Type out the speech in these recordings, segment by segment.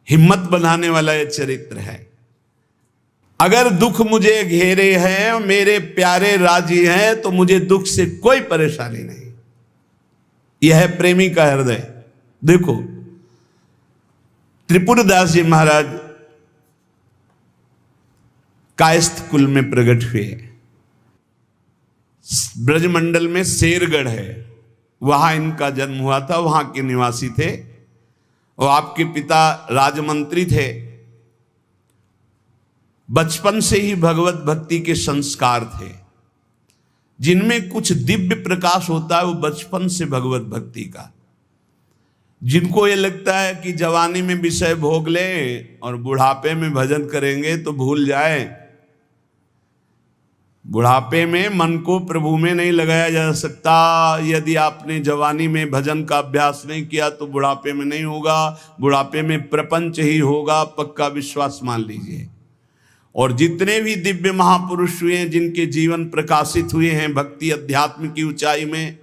हिम्मत बनाने वाला यह चरित्र है। अगर दुख मुझे घेरे हैं, मेरे प्यारे राजी हैं, तो मुझे दुख से कोई परेशानी नहीं। यह है प्रेमी का हृदय। देखो त्रिपुरदास जी महाराज कायस्थ कुल में प्रकट हुए। ब्रजमंडल में शेरगढ़ है, वहां इनका जन्म हुआ था, वहां के निवासी थे। और आपके पिता राजमंत्री थे। बचपन से ही भगवत भक्ति के संस्कार थे। जिनमें कुछ दिव्य प्रकाश होता है वो बचपन से भगवत भक्ति का। जिनको ये लगता है कि जवानी में विषय भोग ले और बुढ़ापे में भजन करेंगे तो भूल जाए। बुढ़ापे में मन को प्रभु में नहीं लगाया जा सकता। यदि आपने जवानी में भजन का अभ्यास नहीं किया तो बुढ़ापे में नहीं होगा। बुढ़ापे में प्रपंच ही होगा, पक्का विश्वास मान लीजिए। और जितने भी दिव्य महापुरुष हुए हैं, जिनके जीवन प्रकाशित हुए हैं भक्ति अध्यात्म की ऊंचाई में,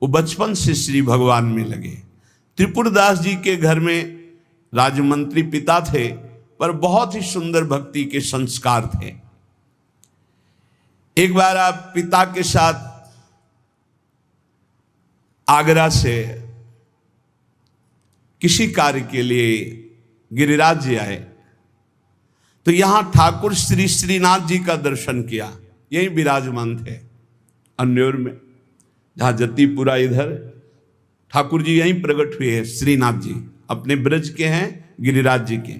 वो बचपन से श्री भगवान में लगे। त्रिपुरदास जी के घर में राजमंत्री पिता थे, पर बहुत ही सुंदर भक्ति के संस्कार थे। एक बार आप पिता के साथ आगरा से किसी कार्य के लिए गिरिराज जी आए, तो यहां ठाकुर श्री श्रीनाथ जी का दर्शन किया। यही विराजमान थे अन्योर में, जहां जतीपुरा इधर ठाकुर जी यहीं प्रकट हुए हैं। श्रीनाथ जी अपने ब्रज के हैं, गिरिराज जी के।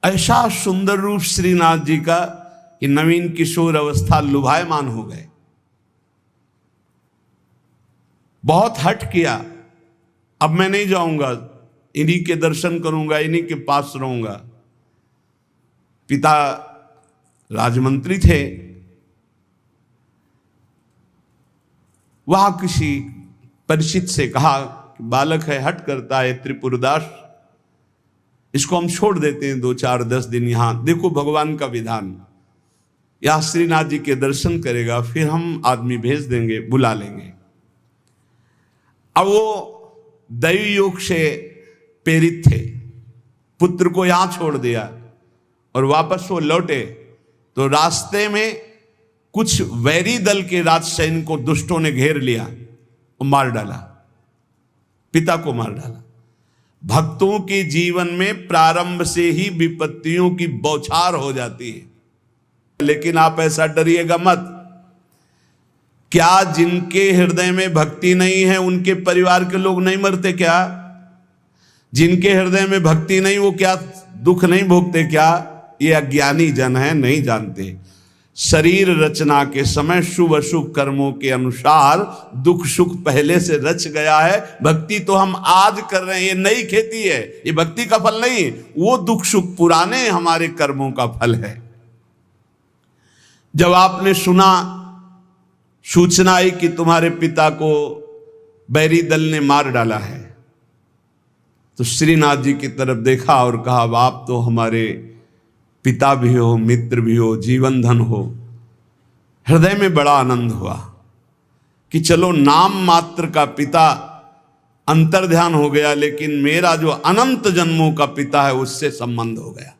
ऐसा सुंदर रूप श्रीनाथ जी का कि नवीन किशोर अवस्था लुभायमान हो गए। बहुत हट किया, अब मैं नहीं जाऊंगा, इन्हीं के दर्शन करूंगा, इन्हीं के पास रहूंगा। पिता राजमंत्री थे, वहां किसी परिचित से कहा कि बालक है, हट करता है त्रिपुरदास, इसको हम छोड़ देते हैं 2-4-10 दिन यहां। देखो भगवान का विधान, यहां श्रीनाथ जी के दर्शन करेगा, फिर हम आदमी भेज देंगे, बुला लेंगे। अब वो दैवी योग से प्रेरित थे, पुत्र को यहां छोड़ दिया और वापस वो लौटे तो रास्ते में कुछ वैरी दल के राजसैनिक को दुष्टों ने घेर लिया और मार डाला, पिता को मार डाला। भक्तों के जीवन में प्रारंभ से ही विपत्तियों की बौछार हो जाती है, लेकिन आप ऐसा डरिएगा मत। क्या जिनके हृदय में भक्ति नहीं है उनके परिवार के लोग नहीं मरते क्या? जिनके हृदय में भक्ति नहीं वो क्या दुख नहीं भोगते क्या? ये अज्ञानी जन है, नहीं जानते। शरीर रचना के समय शुभ अशुभ कर्मों के अनुसार दुख सुख पहले से रच गया है। भक्ति तो हम आज कर रहे हैं, ये नई खेती है, ये भक्ति का फल नहीं। वो दुख सुख पुराने हमारे कर्मों का फल है। जब आपने सुना, सूचना आई कि तुम्हारे पिता को बैरी दल ने मार डाला है, तो श्रीनाथ जी की तरफ देखा और कहा, आप तो हमारे पिता भी हो, मित्र भी हो, जीवन धन हो। हृदय में बड़ा आनंद हुआ कि चलो नाम मात्र का पिता अंतर्ध्यान हो गया, लेकिन मेरा जो अनंत जन्मों का पिता है उससे संबंध हो गया।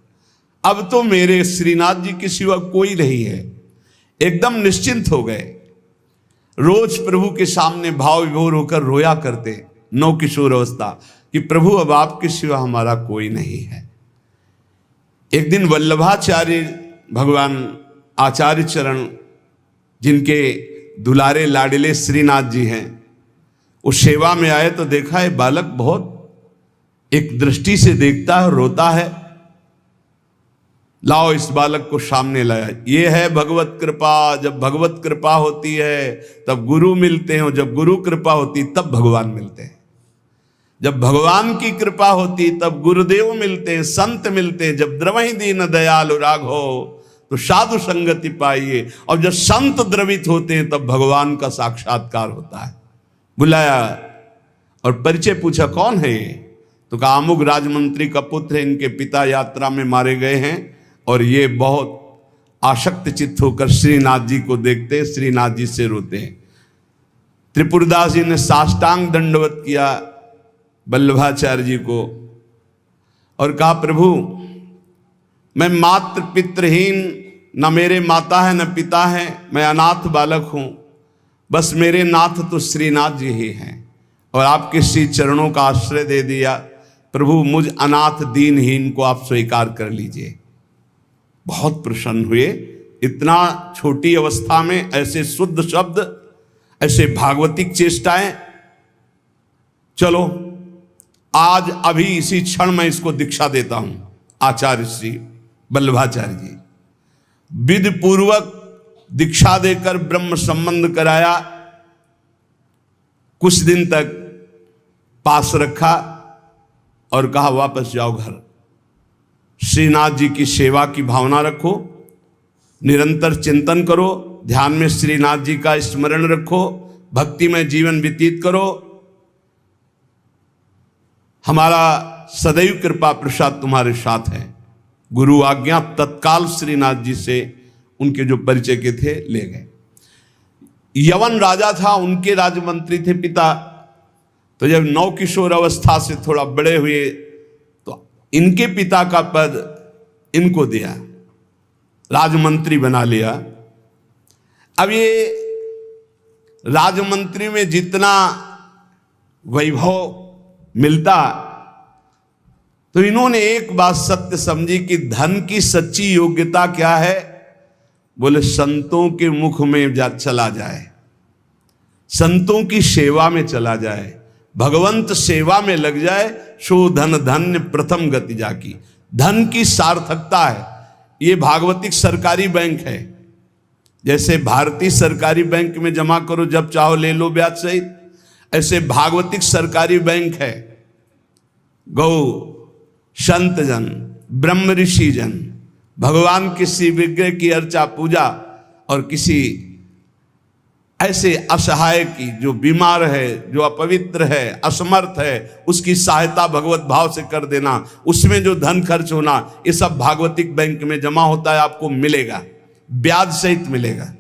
अब तो मेरे श्रीनाथ जी के सिवा कोई नहीं है। एकदम निश्चिंत हो गए। रोज प्रभु के सामने भाव विभोर होकर रोया करते, नौ किशोर अवस्था, कि प्रभु अब आपके सिवा हमारा कोई नहीं है। एक दिन वल्लभाचार्य भगवान आचार्य चरण, जिनके दुलारे लाडले श्रीनाथ जी हैं, वो सेवा में आए तो देखा है बालक बहुत एक दृष्टि से देखता है, रोता है। लाओ इस बालक को सामने लाया। ये है भगवत कृपा। जब भगवत कृपा होती है तब गुरु मिलते हैं, और जब गुरु कृपा होती तब भगवान मिलते हैं। जब भगवान की कृपा होती तब गुरुदेव मिलते हैं, संत मिलते हैं। जब द्रवहि दीन दयालु राघो तो साधु संगति पाइए। और जब संत द्रवित होते हैं तब भगवान का साक्षात्कार होता है। बुलाया और परिचय पूछा, कौन है ये? तो कहा अमुक राजमंत्री का पुत्र है, इनके पिता यात्रा में मारे गए हैं। और ये बहुत आसक्त चित्त होकर श्रीनाथ जी को देखते, श्रीनाथ जी से रोते हैं। त्रिपुरदास जी ने साष्टांग दंडवत किया वल्लभाचार्य जी को और कहा प्रभु मैं मात्र पितृहीन, न मेरे माता है न पिता है, मैं अनाथ बालक हूँ, बस मेरे नाथ तो श्रीनाथ जी ही हैं और आपके श्री चरणों का आश्रय दे दिया। प्रभु मुझ अनाथ दीनहीन को आप स्वीकार कर लीजिए। बहुत प्रसन्न हुए। इतना छोटी अवस्था में ऐसे शुद्ध शब्द, ऐसे भागवतिक चेष्टाएं। चलो आज अभी इसी क्षण मैं इसको दीक्षा देता हूं। आचार्य श्री वल्लभाचार्य जी विधि पूर्वक दीक्षा देकर ब्रह्म संबंध कराया। कुछ दिन तक पास रखा और कहा वापस जाओ घर। श्रीनाथ जी की सेवा की भावना रखो, निरंतर चिंतन करो, ध्यान में श्रीनाथ जी का स्मरण रखो, भक्ति में जीवन व्यतीत करो। हमारा सदैव कृपा प्रसाद तुम्हारे साथ है। गुरु आज्ञा तत्काल श्रीनाथ जी से उनके जो परिचय के थे ले गए। यवन राजा था, उनके राजमंत्री थे पिता। तो जब नौ किशोर अवस्था से थोड़ा बड़े हुए तो इनके पिता का पद इनको दिया, राजमंत्री बना लिया। अब ये राजमंत्री में जितना वैभव मिलता, तो इन्होंने एक बात सत्य समझी कि धन की सच्ची योग्यता क्या है। बोले संतों के मुख में चला जाए, संतों की सेवा में चला जाए, भगवंत सेवा में लग जाए, सो धन धन्य प्रथम गति जाकी। धन की सार्थकता है। ये भागवतिक सरकारी बैंक है। जैसे भारतीय सरकारी बैंक में जमा करो जब चाहो ले लो ब्याज सहित, ऐसे भागवतिक सरकारी बैंक है। गौ संत जन, ब्रह्म ऋषि जन, भगवान किसी विग्रह की अर्चा पूजा और किसी ऐसे असहाय की जो बीमार है, जो अपवित्र है, असमर्थ है, उसकी सहायता भगवत भाव से कर देना, उसमें जो धन खर्च होना, ये सब भागवतिक बैंक में जमा होता है। आपको मिलेगा, ब्याज सहित मिलेगा।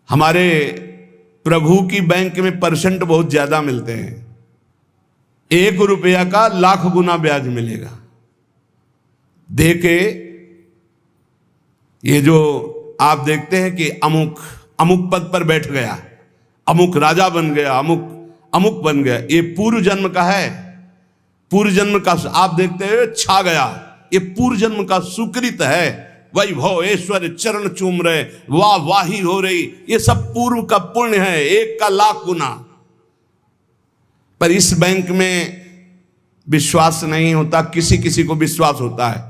हमारे प्रभु की बैंक में परसेंट बहुत ज्यादा मिलते हैं। 1 रुपया का लाख गुना ब्याज मिलेगा। दे के ये जो आप देखते हैं कि अमुक अमुक पद पर बैठ गया, अमुक राजा बन गया, अमुक अमुक बन गया, ये पूर्व जन्म का है। पूर्व जन्म का आप देखते हैं छा गया, ये पूर्व जन्म का सुकृत है। वैभव ऐश्वर्य चरण चूम रहे, वाह वाही हो रही, ये सब पूर्व का पुण्य है, 1 का लाख गुना। पर इस बैंक में विश्वास नहीं होता, किसी किसी को विश्वास होता है।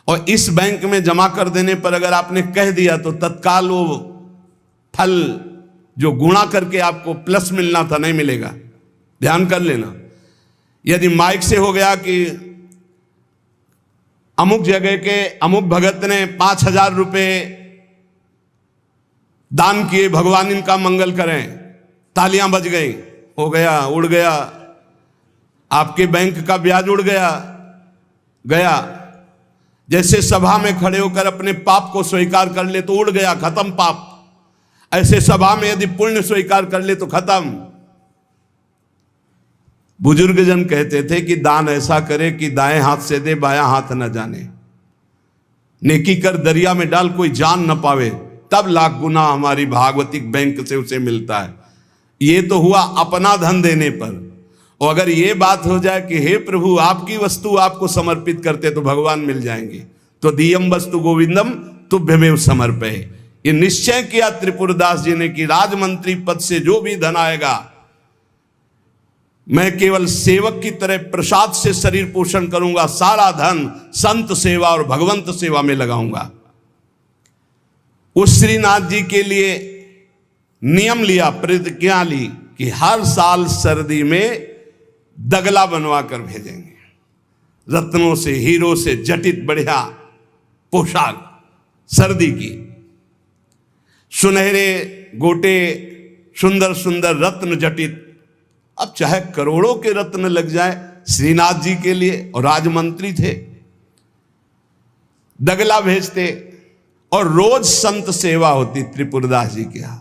और इस बैंक में जमा कर देने पर अगर आपने कह दिया तो तत्काल वो फल जो गुणा करके आपको प्लस मिलना था नहीं मिलेगा। ध्यान कर लेना। यदि माइक से हो गया कि अमुक जगह के अमुक भगत ने 5,000 रुपए दान किए, भगवान इनका मंगल करें, तालियां बज गई, हो गया, उड़ गया, आपके बैंक का ब्याज उड़ गया। जैसे सभा में खड़े होकर अपने पाप को स्वीकार कर ले तो उड़ गया, खत्म पाप। ऐसे सभा में यदि पुण्य स्वीकार कर ले तो खत्म। बुजुर्ग जन कहते थे कि दान ऐसा करे कि दाएं हाथ से दे, बायां हाथ न जाने। नेकी कर दरिया में डाल, कोई जान न पावे, तब लाख गुना हमारी भागवतिक बैंक से उसे मिलता है। ये तो हुआ अपना धन देने पर। और अगर ये बात हो जाए कि हे प्रभु आपकी वस्तु आपको समर्पित करते तो भगवान मिल जाएंगे, तो दियम वस्तु गोविंदम तुभ्यमेव समर्पये। ये निश्चय किया त्रिपुरदास जी ने कि राजमंत्री पद से जो भी धन आएगा मैं केवल सेवक की तरह प्रसाद से शरीर पोषण करूंगा, सारा धन संत सेवा और भगवंत सेवा में लगाऊंगा। उस श्रीनाथ जी के लिए नियम लिया, प्रतिज्ञा ली कि हर साल सर्दी में दगला बनवा कर भेजेंगे, रत्नों से हीरो से जटित बढ़िया पोशाक, सर्दी की सुनहरे गोटे, सुंदर सुंदर रत्न जटित। अब चाहे करोड़ों के रत्न लग जाए श्रीनाथ जी के लिए, और राजमंत्री थे, दगला भेजते। और रोज संत सेवा होती त्रिपुरदास जी के यहां,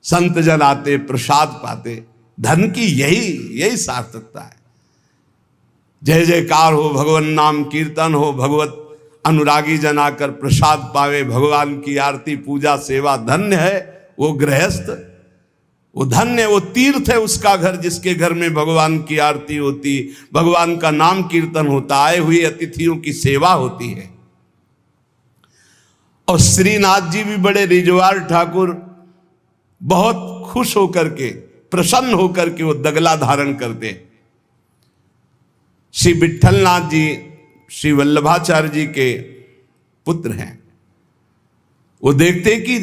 संत जन आते, प्रसाद पाते। धन की यही सार्थकता है। जय जयकार हो, भगवान नाम कीर्तन हो, भगवत अनुरागी जन आकर प्रसाद पावे, भगवान की आरती पूजा सेवा। धन्य है वो गृहस्थ, वो धन्य, वो तीर्थ है उसका घर जिसके घर में भगवान की आरती होती, भगवान का नाम कीर्तन होता, आए हुए अतिथियों की सेवा होती है। और श्रीनाथ जी भी बड़े रिजवार ठाकुर, बहुत खुश होकर के, प्रसन्न होकर के वो दगला धारण करते। श्री विठलनाथ जी श्री वल्लभाचार्य जी के पुत्र हैं। वो देखते कि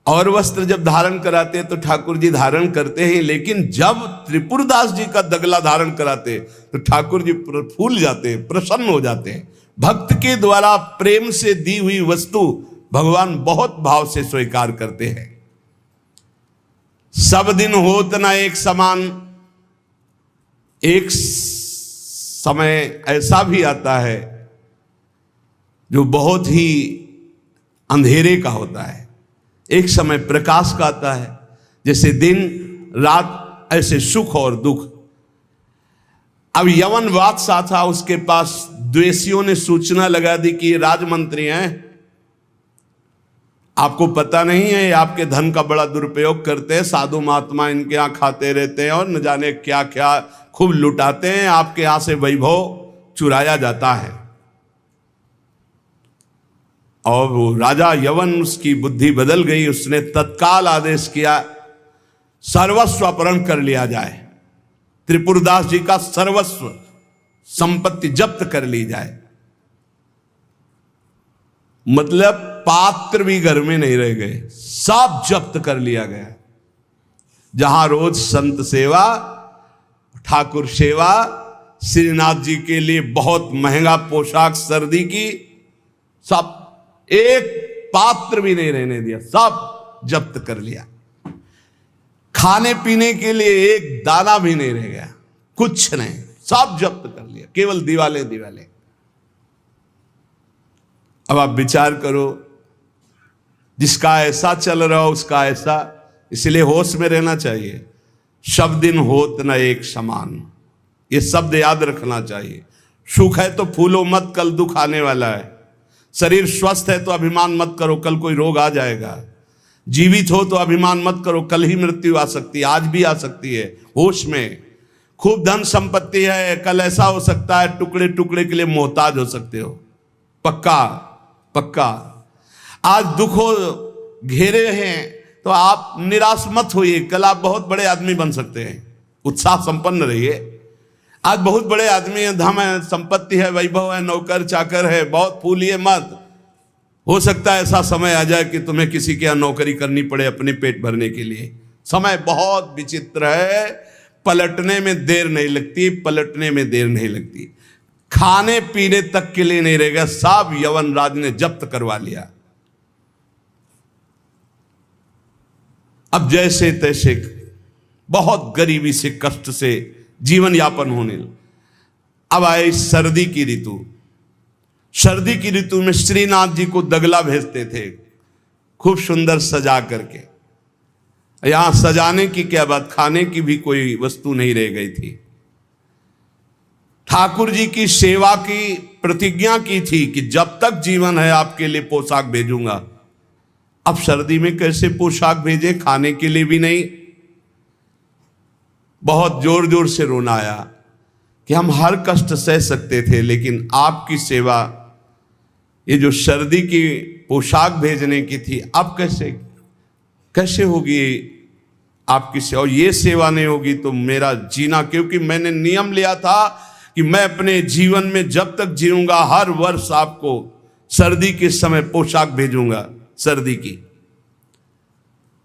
और वस्त्र जब धारण कराते तो ठाकुर जी धारण करते हैं, लेकिन जब त्रिपुरदास जी का दगला धारण कराते तो ठाकुर जी फूल जाते हैं, प्रसन्न हो जाते हैं। भक्त के द्वारा प्रेम से दी हुई वस्तु भगवान बहुत भाव से स्वीकार करते हैं। सब दिन होत न एक समान, एक समय ऐसा भी आता है जो बहुत ही अंधेरे का होता है, एक समय प्रकाश का आता है। जैसे दिन रात ऐसे सुख और दुख। अब यवन बादशाह था, उसके पास द्वेषियों ने सूचना लगा दी कि ये राजमंत्री हैं, आपको पता नहीं है, आपके धन का बड़ा दुरुपयोग करते हैं, साधु महात्मा इनके यहाँ खाते रहते हैं और न जाने क्या क्या खूब लुटाते हैं, आपके यहां से वैभव चुराया जाता है। और वो राजा यवन, उसकी बुद्धि बदल गई, उसने तत्काल आदेश किया सर्वस्व अपहरण कर लिया जाए, त्रिपुरदास जी का सर्वस्व संपत्ति जब्त कर ली जाए। मतलब पात्र भी घर में नहीं रह गए, सब जब्त कर लिया गया। जहां रोज संत सेवा, ठाकुर सेवा, श्रीनाथ जी के लिए बहुत महंगा पोशाक सर्दी की, सब, एक पात्र भी नहीं रहने दिया, सब जब्त कर लिया। खाने पीने के लिए एक दाना भी नहीं रह गया, कुछ नहीं, सब जब्त कर लिया, केवल दीवाले दीवाले। अब आप विचार करो, जिसका ऐसा चल रहा हो उसका ऐसा, इसलिए होश में रहना चाहिए। सब दिन होत न एक समान, ये शब्द याद रखना चाहिए। सुख है तो फूलो मत, कल दुख आने वाला है। शरीर स्वस्थ है तो अभिमान मत करो, कल कोई रोग आ जाएगा। जीवित हो तो अभिमान मत करो, कल ही मृत्यु आ सकती है, आज भी आ सकती है। होश में, खूब धन संपत्ति है, कल ऐसा हो सकता है टुकड़े टुकड़े के लिए मोहताज हो सकते हो। पक्का पक्का। आज दुखों घेरे हैं तो आप निराश मत होइए, कल आप बहुत बड़े आदमी बन सकते हैं। उत्साह संपन्न रहिए। आज बहुत बड़े आदमी हैं, धन है, संपत्ति है, वैभव है, नौकर चाकर है, बहुत फूलिए मत। हो सकता है ऐसा समय आ जाए कि तुम्हें किसी के यहाँ नौकरी करनी पड़े अपने पेट भरने के लिए। समय बहुत विचित्र है, पलटने में देर नहीं लगती, पलटने में देर नहीं लगती। खाने पीने तक के लिए नहीं रहेगा, सब यवन राज ने जब्त करवा लिया। अब जैसे तैसे बहुत गरीबी से, कष्ट से जीवन यापन होने लगा। अब आए सर्दी की ऋतु। सर्दी की ऋतु में श्रीनाथ जी को दगला भेजते थे, खूब सुंदर सजा करके। यहां सजाने की क्या बात, खाने की भी कोई वस्तु नहीं रह गई थी। ठाकुर जी की सेवा की प्रतिज्ञा की थी कि जब तक जीवन है आपके लिए पोशाक भेजूंगा। अब सर्दी में कैसे पोशाक भेजे, खाने के लिए भी नहीं। बहुत जोर जोर से रोना आया कि हम हर कष्ट सह सकते थे, लेकिन आपकी सेवा, ये जो सर्दी की पोशाक भेजने की थी, अब कैसे होगी आपकी सेवा। और ये सेवा नहीं होगी तो मेरा जीना, क्योंकि मैंने नियम लिया था कि मैं अपने जीवन में जब तक जीऊंगा हर वर्ष आपको सर्दी के समय पोशाक भेजूंगा, सर्दी की।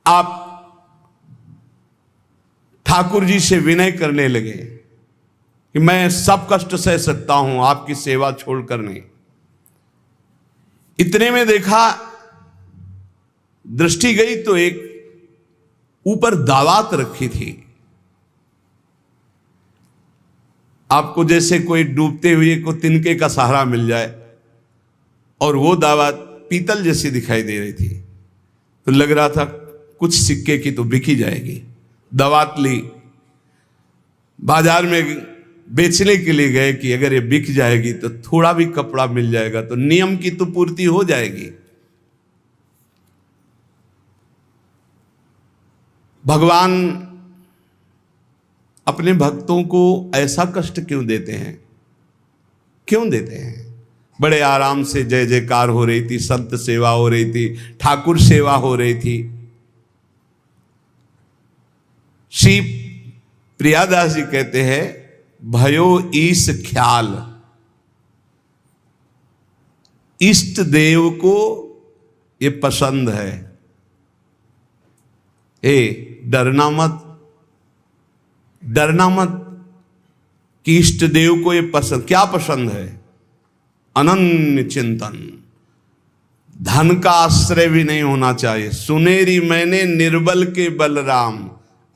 आप ठाकुर जी से विनय करने लगे कि मैं सब कष्ट सह सकता हूं, आपकी सेवा छोड़कर नहीं। इतने में देखा, दृष्टि गई तो एक ऊपर दावात रखी थी। आपको जैसे कोई डूबते हुए को तिनके का सहारा मिल जाए, और वो दावत पीतल जैसी दिखाई दे रही थी, तो लग रहा था कुछ सिक्के की तो बिकी जाएगी। दावत ली, बाजार में बेचने के लिए गए कि अगर ये बिक जाएगी तो थोड़ा भी कपड़ा मिल जाएगा तो नियम की तो पूर्ति हो जाएगी। भगवान अपने भक्तों को ऐसा कष्ट क्यों देते हैं? क्यों देते हैं? बड़े आराम से जय जयकार हो रही थी, संत सेवा हो रही थी, ठाकुर सेवा हो रही थी। श्री प्रियादास जी कहते हैं, भयो ईश ख्याल, इष्ट देव को ये पसंद है। डरना मत, डरना मत कि इष्ट देव को ये पसंद। क्या पसंद है? अनन्य चिंतन। धन का आश्रय भी नहीं होना चाहिए। सुनेरी मैंने निर्बल के बलराम,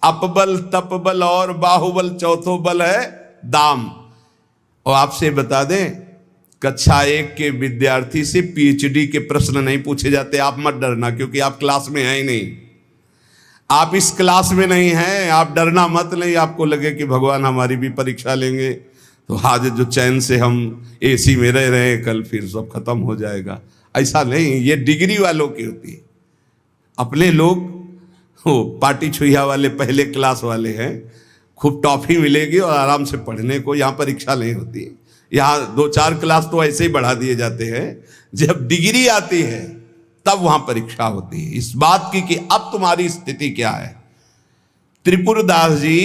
अपबल तपबल और बाहुबल, चौथो बल है दाम। और आपसे बता दें, कक्षा 1 के विद्यार्थी से पीएचडी के प्रश्न नहीं पूछे जाते। आप मत डरना, क्योंकि आप क्लास में हैं ही नहीं। आप इस क्लास में नहीं हैं, आप डरना मत। नहीं आपको लगे कि भगवान हमारी भी परीक्षा लेंगे तो आज जो चैन से हम एसी में रह रहे हैं, कल फिर सब खत्म हो जाएगा। ऐसा नहीं, ये डिग्री वालों की होती है। अपने लोग वो पार्टी छुइया वाले पहले क्लास वाले हैं, खूब टॉफी मिलेगी और आराम से पढ़ने को। यहाँ परीक्षा नहीं होती है। यहाँ 2-4 क्लास तो ऐसे ही बढ़ा दिए जाते हैं। जब डिग्री आती है तब वहां परीक्षा होती है, इस बात की कि अब तुम्हारी स्थिति क्या है। त्रिपुरदास जी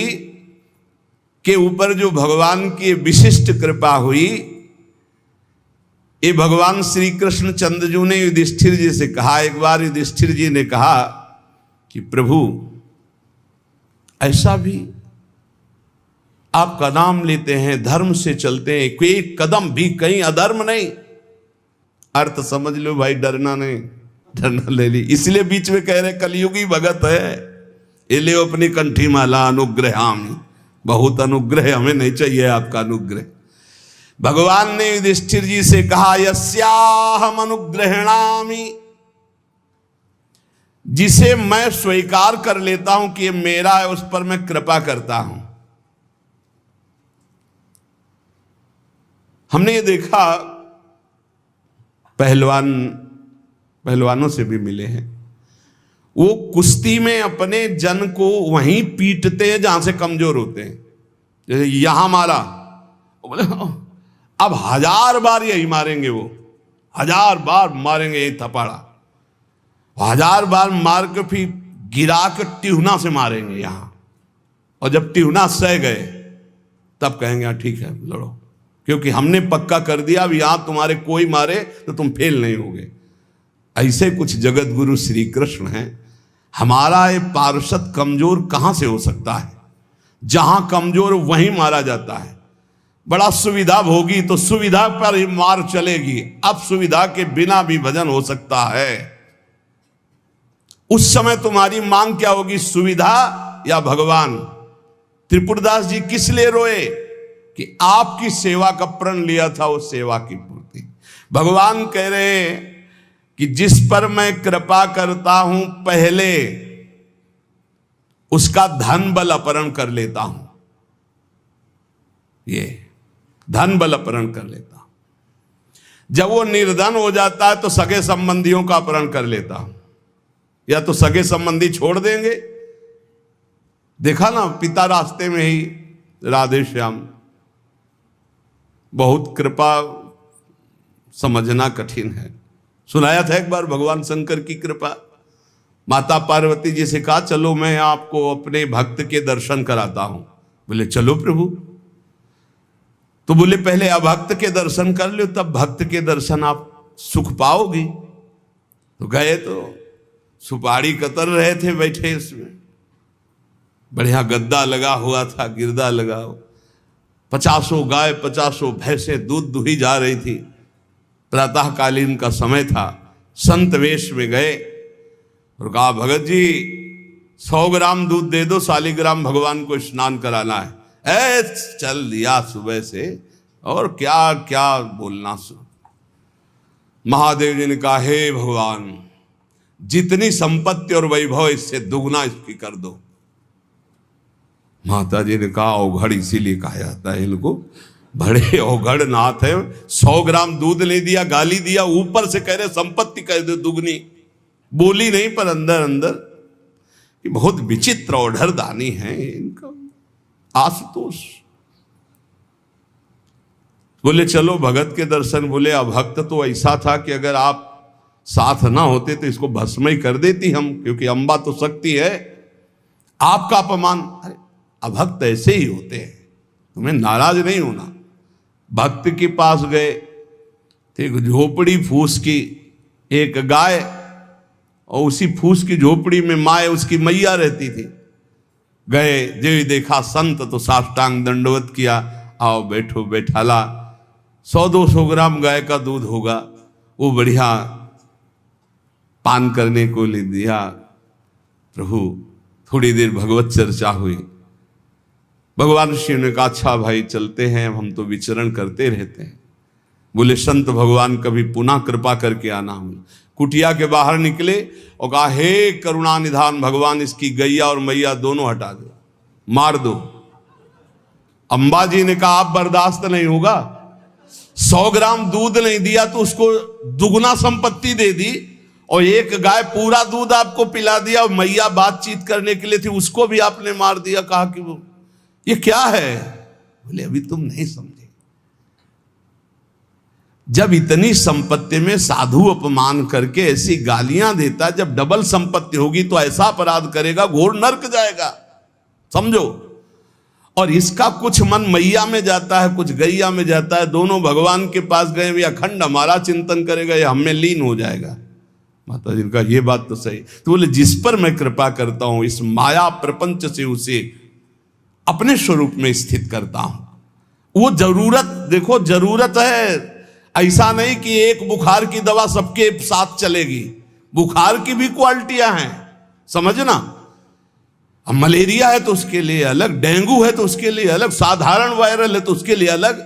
के ऊपर जो भगवान की विशिष्ट कृपा हुई, ये भगवान श्री कृष्ण चंद्रजू ने युधिष्ठिर जी से कहा। एक बार युधिष्ठिर जी ने कहा कि प्रभु, ऐसा भी आपका नाम लेते हैं, धर्म से चलते हैं, कोई कदम भी कहीं अधर्म नहीं। अर्थ समझ लो भाई, डरना नहीं, डरना ले ली। इसलिए बीच में कह रहे कलयुगी भगत है, ये ले अपनी कंठी माला अनुग्रहामि। बहुत अनुग्रह, हमें नहीं चाहिए आपका अनुग्रह। भगवान ने युधिष्ठिर जी से कहा, यस्याहम अनुग्रहणामि, जिसे मैं स्वीकार कर लेता हूं कि ये मेरा है, उस पर मैं कृपा करता हूं। हमने ये देखा, पहलवानों से भी मिले हैं, वो कुश्ती में अपने जन को वहीं पीटते हैं जहां से कमजोर होते हैं। जैसे यहां मारा, बोले अब 1000 बार यही मारेंगे, वो 1000 बार मारेंगे यही थपाड़ा, 1000 बार मार के फिर गिरा के टिहुना से मारेंगे यहां। और जब टिहुना सह गए तब कहेंगे हाँ ठीक है लड़ो, क्योंकि हमने पक्का कर दिया अब यहां तुम्हारे कोई मारे तो तुम फेल नहीं होगे। ऐसे कुछ जगत गुरु श्री कृष्ण हैं। हमारा ये पार्षद कमजोर कहां से हो सकता है? जहां कमजोर वहीं मारा जाता है। बड़ा सुविधा भोगी तो सुविधा पर ही मार चलेगी, अब सुविधा के बिना भी भजन हो सकता है। उस समय तुम्हारी मांग क्या होगी, सुविधा या भगवान? त्रिपुरदास जी किस लिए रोए? कि आपकी सेवा का प्रण लिया था, वो सेवा की पूर्ति। भगवान कह रहे कि जिस पर मैं कृपा करता हूं पहले उसका धन बल अपहरण कर लेता हूं। ये धन बल अपहरण कर लेता हूं। जब वो निर्धन हो जाता है तो सगे संबंधियों का अपहरण कर लेता हूं, या तो सगे संबंधी छोड़ देंगे। देखा ना, पिता रास्ते में ही राधे श्याम। बहुत कृपा समझना कठिन है। सुनाया था एक बार भगवान शंकर की कृपा। माता पार्वती जी से कहा चलो मैं आपको अपने भक्त के दर्शन कराता हूं। बोले चलो प्रभु। तो बोले पहले अभक्त के दर्शन कर लो, तब भक्त के दर्शन आप सुख पाओगे। तो गए तो सुपारी कतर रहे थे बैठे, इसमें बढ़िया गद्दा लगा हुआ था, गिरदा लगा हुआ, 50 गाय 50 भैंसे दूध दुही जा रही थी। प्रातःकालीन का समय था। संत वेश में गए और कहा भगत जी 100 ग्राम दूध दे दो, शालिग्राम भगवान को स्नान कराना है। चल दिया सुबह से, और क्या क्या बोलना। महादेव जी ने कहा हे भगवान, जितनी संपत्ति और वैभव इससे दुगना इसकी कर दो। माता जी ने कहा अवघड़ इसीलिए कहा जाता है इनको, बड़े अवघड़ नाथ है। 100 ग्राम दूध ले दिया, गाली दिया, ऊपर से कह रहे संपत्ति कह दो दुगनी, बोली नहीं पर अंदर अंदर कि बहुत विचित्र और दानी है इनका। आशुतोष बोले चलो भगत के दर्शन। बोले अभक्त तो ऐसा था कि अगर आप साथ ना होते तो इसको भस्म ही कर देती हम, क्योंकि अम्बा तो शक्ति है, आपका अपमान। अरे अभक्त ऐसे ही होते हैं, तुम्हें नाराज नहीं होना। भक्त के पास गए, एक झोपड़ी फूस की, एक गाय, और उसी फूस की झोपड़ी में माए उसकी मैया रहती थी। गए, जो देखा संत तो साष्टांग दंडवत किया, आओ बैठो बैठाला। 100-200 ग्राम गाय का दूध होगा, वो बढ़िया पान करने को ले दिया। प्रभु थोड़ी देर भगवत चर्चा हुई। भगवान शिव ने कहा अच्छा भाई चलते हैं, हम तो विचरण करते रहते हैं। बोले संत भगवान कभी पुनः कृपा करके आना। हम कुटिया के बाहर निकले और कहा हे करुणा निधान भगवान, इसकी गैया और मैया दोनों हटा दो, मार दो। अम्बा जी ने कहा आप बर्दाश्त नहीं होगा, 100 ग्राम दूध नहीं दिया तो उसको दुगना संपत्ति दे दी, और एक गाय पूरा दूध आपको पिला दिया, और मैया बातचीत करने के लिए थी उसको भी आपने मार दिया। कहा कि वो ये क्या है? बोले अभी तुम नहीं समझे। जब इतनी संपत्ति में साधु अपमान करके ऐसी गालियां देता, जब डबल संपत्ति होगी तो ऐसा अपराध करेगा घोर नरक जाएगा, समझो। और इसका कुछ मन मैया में जाता है, कुछ गैया में जाता है। दोनों भगवान के पास गए, भी अखंड हमारा चिंतन करेगा, ये हमें लीन हो जाएगा। माता जी का ये बात तो सही। तो बोले जिस पर मैं कृपा करता हूं, इस माया प्रपंच से उसे अपने स्वरूप में स्थित करता हूं। वो जरूरत, देखो जरूरत है, ऐसा नहीं कि एक बुखार की दवा सबके साथ चलेगी। बुखार की भी क्वालिटियां हैं, समझना। अब मलेरिया है तो उसके लिए अलग, डेंगू है तो उसके लिए अलग, साधारण वायरल है तो उसके लिए अलग।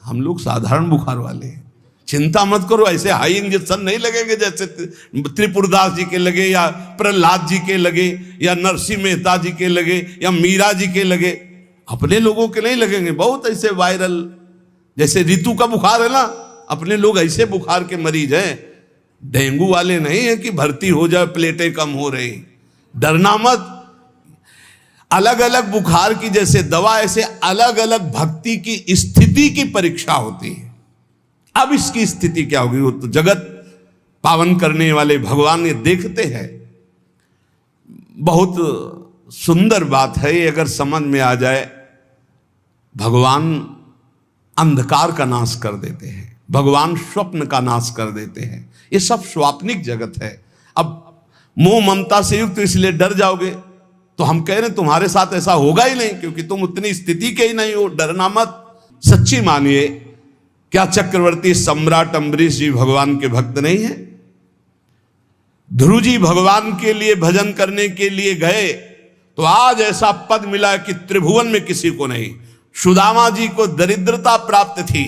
हम लोग साधारण बुखार वाले हैं, चिंता मत करो। ऐसे हाई इंजेक्शन नहीं लगेंगे जैसे त्रिपुरदास जी के लगे, या प्रहलाद जी के लगे, या नरसिंह मेहता जी के लगे, या मीरा जी के लगे। अपने लोगों के नहीं लगेंगे। बहुत ऐसे वायरल, जैसे ऋतु का बुखार है ना, अपने लोग ऐसे बुखार के मरीज हैं। डेंगू वाले नहीं है कि भर्ती हो जाए, प्लेटें कम हो रही। डरना मत। अलग अलग बुखार की जैसे दवा, ऐसे अलग अलग भक्ति की स्थिति की परीक्षा होती है। अब इसकी स्थिति क्या होगी, वो तो जगत पावन करने वाले भगवान ये देखते हैं। बहुत सुंदर बात है ये, अगर समझ में आ जाए। भगवान अंधकार का नाश कर देते हैं, भगवान स्वप्न का नाश कर देते हैं। ये सब स्वाप्निक जगत है। अब मोह ममता से युक्त इसलिए डर जाओगे, तो हम कह रहे हैं तुम्हारे साथ ऐसा होगा ही नहीं, क्योंकि तुम उतनी स्थिति के ही नहीं हो। डरना मत, सच्ची मानिए। क्या चक्रवर्ती सम्राट अम्बरीश जी भगवान के भक्त नहीं है? ध्रुव जी भगवान के लिए भजन करने के लिए गए तो आज ऐसा पद मिला कि त्रिभुवन में किसी को नहीं। सुदामा जी को दरिद्रता प्राप्त थी,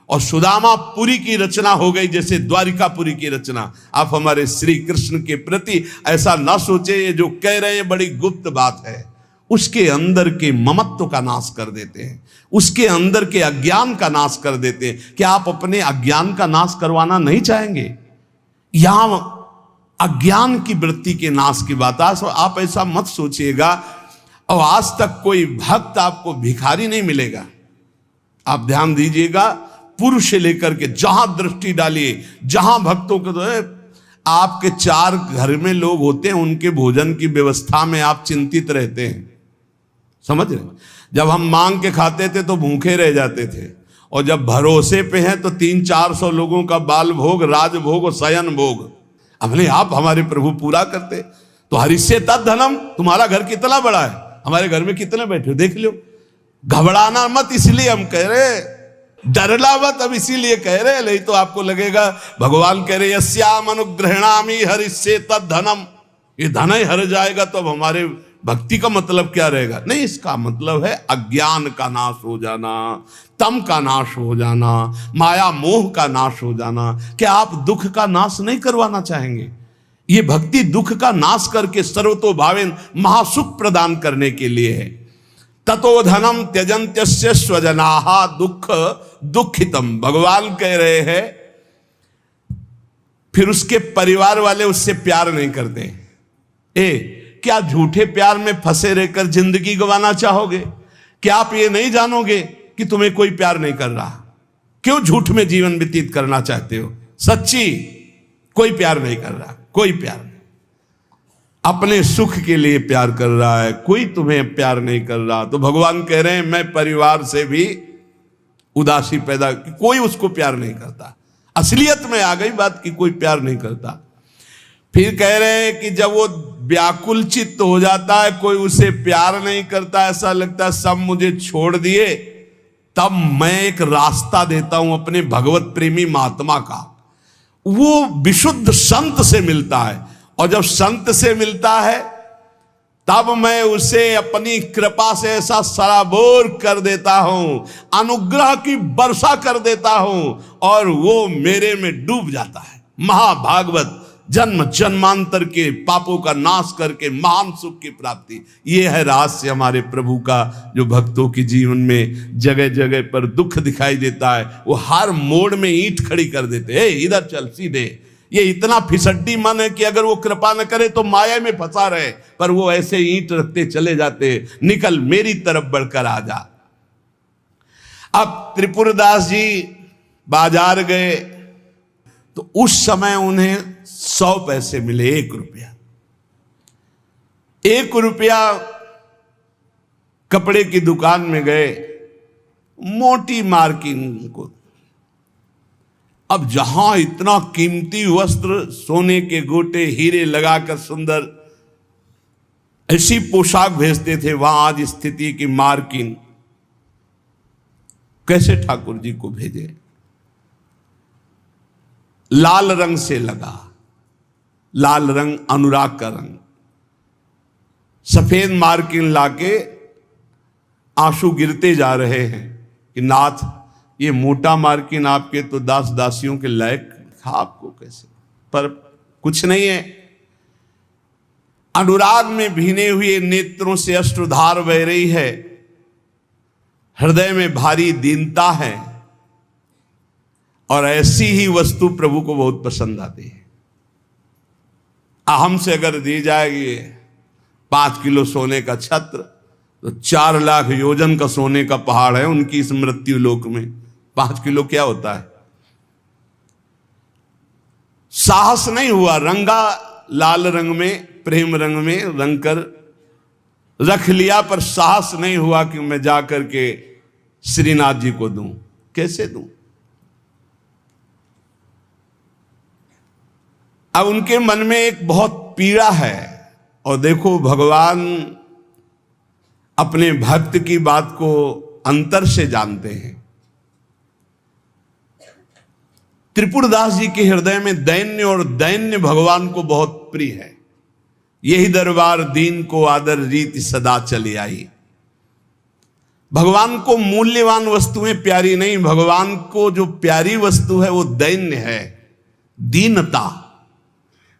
और सुदामापुरी की रचना हो गई जैसे द्वारिकापुरी की रचना। आप हमारे श्री कृष्ण के प्रति ऐसा ना सोचे, ये जो कह रहे हैं बड़ी गुप्त बात है। उसके अंदर के ममत्व का नाश कर देते हैं, उसके अंदर के अज्ञान का नाश कर देते हैं। क्या आप अपने अज्ञान का नाश करवाना नहीं चाहेंगे? यहां अज्ञान की वृत्ति के नाश की बात है। आप ऐसा मत सोचिएगा। और आज तक कोई भक्त आपको भिखारी नहीं मिलेगा। आप ध्यान दीजिएगा, पुरुष से लेकर के जहां दृष्टि डालिए, जहां भक्तों को, तो आपके 4 घर में लोग होते हैं, उनके भोजन की व्यवस्था में आप चिंतित रहते हैं, समझ रहे? जब हम मांग के खाते थे तो भूखे रह जाते थे, और जब भरोसे पे हैं तो 300-400 लोगों का बाल भोग, राजभोग और शयन भोग अपने आप हमारे प्रभु पूरा करते। तो हरिष्ये तद्धनम, तुम्हारा घर कितना बड़ा है, हमारे घर में कितने बैठे हो देख लो। घबराना मत, इसलिए हम कह रहे, डरना मत अब इसीलिए कह रहे। नहीं तो आपको लगेगा भगवान कह रहे यस्याम अनुग्रहणामि हरिष्ये तद्धनम, ये धन ही हर जाएगा तो अब हमारे भक्ति का मतलब क्या रहेगा? नहीं, इसका मतलब है अज्ञान का नाश हो जाना, तम का नाश हो जाना, माया मोह का नाश हो जाना। क्या आप दुख का नाश नहीं करवाना चाहेंगे? ये भक्ति दुख का नाश करके सर्वतोभावेन महासुख प्रदान करने के लिए है। ततो धनम त्यजन्त्यस्य स्वजनाहा दुख दुखितम। भगवान कह रहे हैं फिर उसके परिवार वाले उससे प्यार नहीं करते। क्या झूठे प्यार में फंसे रहकर जिंदगी गंवाना चाहोगे? क्या आप ये नहीं जानोगे कि तुम्हें कोई प्यार नहीं कर रहा? क्यों झूठ में जीवन व्यतीत करना चाहते हो? सच्ची कोई प्यार नहीं कर रहा, कोई प्यार नहीं। अपने सुख के लिए प्यार कर रहा है, कोई तुम्हें प्यार नहीं कर रहा। तो भगवान कह रहे हैं मैं परिवार से भी उदासी पैदा, कोई उसको प्यार नहीं करता। असलियत में आ गई बात कि कोई प्यार नहीं करता। फिर कह रहे हैं कि जब वो व्याकुल चित्त हो जाता है, कोई उसे प्यार नहीं करता, ऐसा लगता है सब मुझे छोड़ दिए, तब मैं एक रास्ता देता हूं अपने भगवत प्रेमी महात्मा का। वो विशुद्ध संत से मिलता है, और जब संत से मिलता है तब मैं उसे अपनी कृपा से ऐसा सराबोर कर देता हूं, अनुग्रह की वर्षा कर देता हूं, और वो मेरे में डूब जाता है। महाभागवत जन्म जन्मांतर के पापों का नाश करके महान सुख की प्राप्ति, ये है रहस्य हमारे प्रभु का, जो भक्तों के जीवन में जगह जगह पर दुख दिखाई देता है। वो हर मोड़ में ईंट खड़ी कर देते हैं, इधर चल सीधे। ये इतना फिसड्डी मन है कि अगर वो कृपा न करे तो माया में फंसा रहे, पर वो ऐसे ईंट रखते चले जाते, निकल मेरी तरफ बढ़कर आ जा। अब त्रिपुरदास जी बाजार गए तो उस समय उन्हें 100 पैसे मिले, 1 रुपया। 1 रुपया कपड़े की दुकान में गए, मोटी मार्किंग को। अब जहां इतना कीमती वस्त्र, सोने के गोटे, हीरे लगाकर सुंदर ऐसी पोशाक भेजते थे, वहां आज स्थिति की मार्किंग कैसे ठाकुर जी को भेजे? लाल रंग से लगा, लाल रंग अनुराग का रंग, सफेद मार्किन लाके आंसू गिरते जा रहे हैं कि नाथ ये मोटा मार्किन आपके तो दास दासियों के लायक था, आपको कैसे? पर कुछ नहीं है। अनुराग में भीने हुए नेत्रों से अश्रुधार बह रही है, हृदय में भारी दीनता है, और ऐसी ही वस्तु प्रभु को बहुत पसंद आती है। अहम से अगर दी जाएगी 5 किलो सोने का छत्र, तो 4 लाख योजन का सोने का पहाड़ है उनकी इस मृत्यु लोक में। 5 किलो क्या होता है? साहस नहीं हुआ, रंगा लाल रंग में, प्रेम रंग में रंग कर रख लिया, पर साहस नहीं हुआ कि मैं जाकर के श्रीनाथ जी को दूं। कैसे दूं? अब उनके मन में एक बहुत पीड़ा है, और देखो भगवान अपने भक्त की बात को अंतर से जानते हैं। त्रिपुरदास जी के हृदय में दैन्य, और दैन्य भगवान को बहुत प्रिय है। यही दरबार दीन को आदर रीति सदा चली आई। भगवान को मूल्यवान वस्तुएं प्यारी नहीं, भगवान को जो प्यारी वस्तु है वो दैन्य है, दीनता।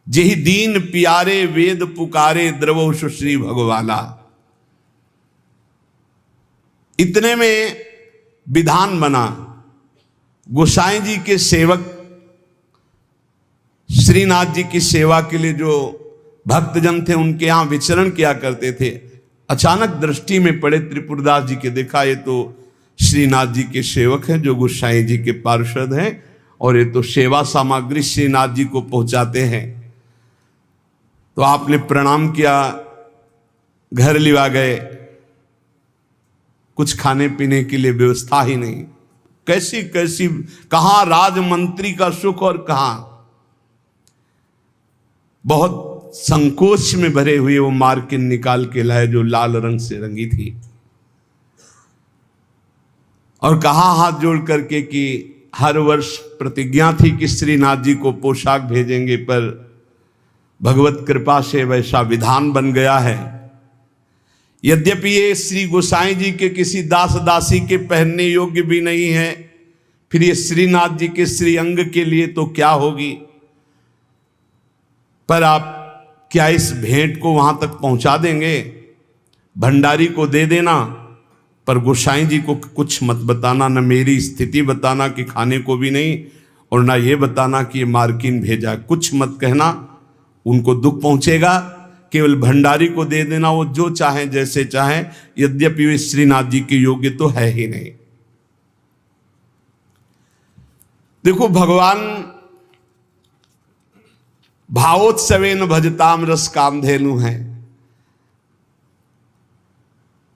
जेहि दीन प्यारे वेद पुकारे, द्रवो सुश्री भगवाला। इतने में विधान बना, गोसाई जी के सेवक श्रीनाथ जी की सेवा के लिए जो भक्तजन थे उनके यहां विचरण किया करते थे, अचानक दृष्टि में पड़े त्रिपुरदास जी के। देखा ये तो श्रीनाथ जी के सेवक हैं जो गोसाई जी के पार्षद हैं, और ये तो सेवा सामग्री श्रीनाथ जी को पहुंचाते हैं। तो आपने प्रणाम किया, घर लिवा गए, कुछ खाने पीने के लिए व्यवस्था ही नहीं। कैसी कैसी, कहां राजमंत्री का सुख और कहां, बहुत संकोच में भरे हुए वो मार्किन निकाल के लाए जो लाल रंग से रंगी थी, और कहा हाथ जोड़ करके कि हर वर्ष प्रतिज्ञा थी कि श्रीनाथ जी को पोशाक भेजेंगे, पर भगवत कृपा से वैसा विधान बन गया है। यद्यपि ये श्री गोसाई जी के किसी दास दासी के पहनने योग्य भी नहीं है, फिर ये श्रीनाथ जी के श्री अंग के लिए तो क्या होगी। पर आप क्या इस भेंट को वहां तक पहुंचा देंगे? भंडारी को दे देना, पर गोसाई जी को कुछ मत बताना, न मेरी स्थिति बताना कि खाने को भी नहीं, और ना ये बताना कि ये मार्किन भेजा, कुछ मत कहना, उनको दुख पहुंचेगा। केवल भंडारी को दे देना, वो जो चाहे जैसे चाहे, यद्यपि वे श्रीनाथ जी के योग्य तो है ही नहीं। देखो भगवान भावोत्सवेन भजताम रस कामधेनु है।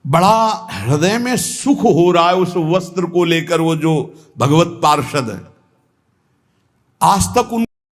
बड़ा हृदय में सुख हो रहा है उस वस्त्र को लेकर, वो जो भगवत पार्षद है। आज तक उन